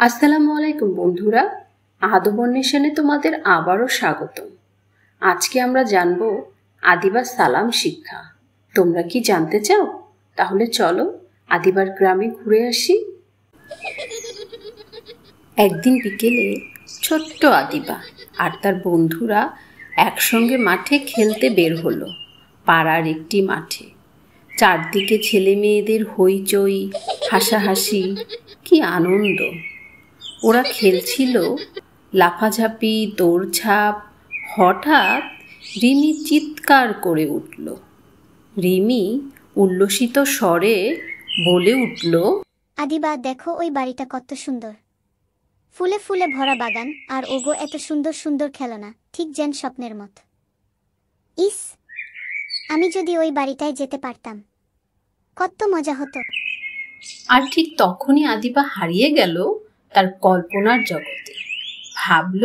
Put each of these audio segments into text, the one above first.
আসসালামু আলাইকুম বন্ধুরা, আদব অন্বেষণে তোমাদের আবারও স্বাগত। আজকে আমরা জানব আদিবার সালাম শিক্ষা। তোমরা কি জানতে চাও? তাহলে চলো আদিবার গ্রামে ঘুরে আসি। একদিন বিকেলে ছোট্ট আদিবা আর তার বন্ধুরা একসঙ্গে মাঠে খেলতে বের হলো। পাড়ার একটি মাঠে চারদিকে ছেলে মেয়েদের হইচই, হাসাহাসি, কি আনন্দ! ওরা খেলছিল লাফাঝাপি, দৌড়ঝাঁপ। হঠাৎ রিমি চিৎকার করে উঠল। রিমি উল্লসিত স্বরে বলে উঠল, আদিবা, দেখো ওই বাড়িটা কত সুন্দর, ফুলে ফুলে ভরা বাগান, আর ওগো এত সুন্দর সুন্দর খেলনা, ঠিক যেন স্বপ্নের মত। ইস, আমি যদি ওই বাড়িটায় যেতে পারতাম, কত মজা হতো। আর ঠিক তখনই আদিবা হারিয়ে গেল তার কল্পনার জগতে। ভাবল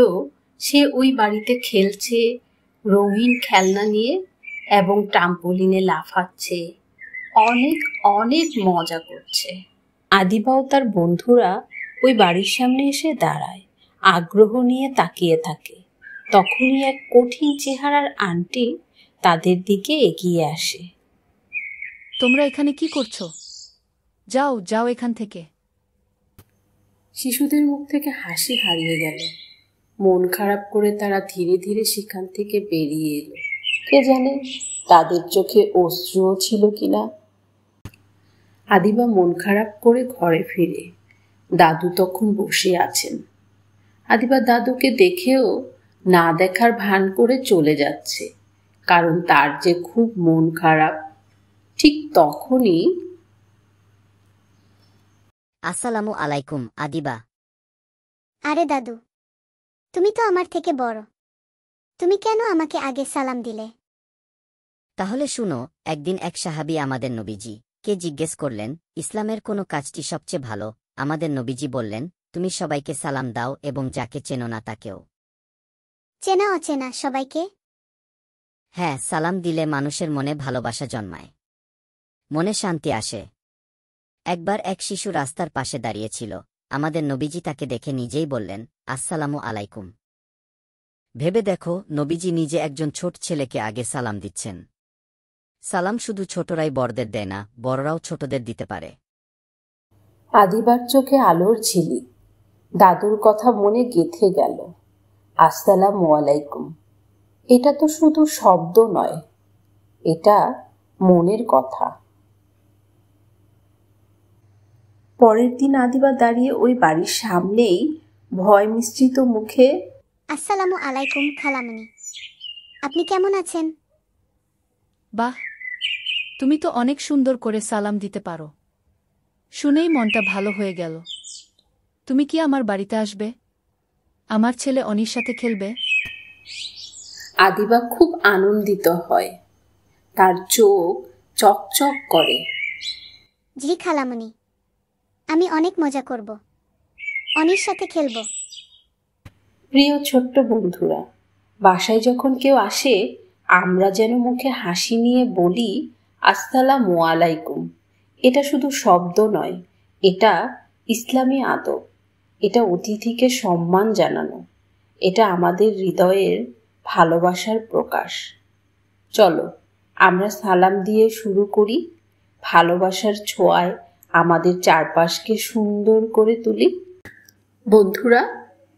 সে ওই বাড়িতে খেলছে রঙিন খেলনা নিয়ে এবং ট্রাম্পোলিনে লাফাচ্ছে, অনেক অনেক মজা করছে। আদিবা ও তার বন্ধুরা ওই বাড়ির সামনে এসে দাঁড়ায়, আগ্রহ নিয়ে তাকিয়ে থাকে। তখনই এক কঠিন চেহারার আন্টি তাদের দিকে এগিয়ে আসে। তোমরা এখানে কি করছো? যাও যাও এখান থেকে। শিশুদের মুখ থেকে হাসি হারিয়ে গেল। মন খারাপ করে তারা ধীরে ধীরে সেখান থেকে বেরিয়ে এলো। কে জানে তাদের চোখে অশ্রুও ছিল কিনা। আদিবা মন খারাপ করে ঘরে ফিরে। দাদু তখন বসে আছেন। আদিবা দাদুকে দেখেও না দেখার ভান করে চলে যাচ্ছে, কারণ তার যে খুব মন খারাপ। ঠিক তখনই, আসসালামু আলাইকুম আদিবা। আরে দাদু, তুমি তো আমার থেকে বড়, তুমি কেন আমাকে আগে সালাম দিলে? তাহলে শুনো, একদিন এক সাহাবী আমাদের নবীজি কে জিজ্ঞেস করলেন, ইসলামের কোন কাজটি সবচেয়ে ভালো? আমাদের নবীজি বললেন, তুমি সবাইকে সালাম দাও এবং যাকে চেনো না তাকেও। চেনা অচেনা সবাইকে? হ্যাঁ, সালাম দিলে মানুষের মনে ভালোবাসা জন্মায়, মনে শান্তি আসে। একবার এক শিশু রাস্তার পাশে দাঁড়িয়েছিল। আমাদের নবীজি তাকে দেখে নিজেই বললেন, আসসালামু আলাইকুম। ভেবে দেখো, নবীজি নিজে একজন ছোট ছেলেকে আগে সালাম দিচ্ছেন। সালাম শুধু ছোটরাই বড়দের দেয় না, বড়রাও ছোটদের দিতে পারে। আদিবার চোখে আলোর ঝিলিক। দাদুর কথা মনে গেঁথে গেল। আসসালামু আলাইকুম, এটা তো শুধু শব্দ নয়, এটা মনের কথা। পরের দিন আদিবা দাঁড়িয়ে ওই বাড়ির সামনেই ভয় মিশ্রিত মুখে, আসসালামু আলাইকুম খালামণি, আপনি কেমন আছেন? বাহ, তুমি তো অনেক সুন্দর করে সালাম দিতে পারো। শুনেই মনটা ভালো হয়ে গেল। তুমি কি আমার বাড়িতে আসবে? আমার ছেলে অনির সাথে খেলবে। আদিবা খুব আনন্দিত হয়। তার চোখ চকচক করে। জি খালামণি, আমি অনেক মজা করব, অনির সাথে খেলব। প্রিয় ছোট্ট বন্ধুরা, বাসায় যখন কেউ আসে আমরা যেন মুখে হাসি নিয়ে বলি আসসালামু আলাইকুম। এটা শুধু শব্দ নয়, এটা ইসলামী আদব। এটা অতিথিকে সম্মান জানানো, এটা আমাদের হৃদয়ের ভালোবাসার প্রকাশ। চলো আমরা সালাম দিয়ে শুরু করি, ভালোবাসার ছোঁয়ায় আমাদের চারপাশকে সুন্দর করে তুলি। বন্ধুরা,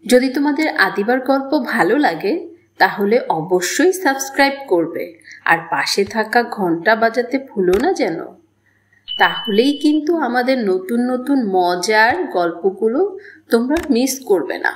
যদি তোমাদের আদিবার গল্প ভালো লাগে তাহলে অবশ্যই সাবস্ক্রাইব করবে আর পাশে থাকা ঘন্টা বাজাতে ভুলো না যেন। তাহলেই কিন্তু আমাদের নতুন নতুন মজার গল্পগুলো তোমরা মিস করবে না।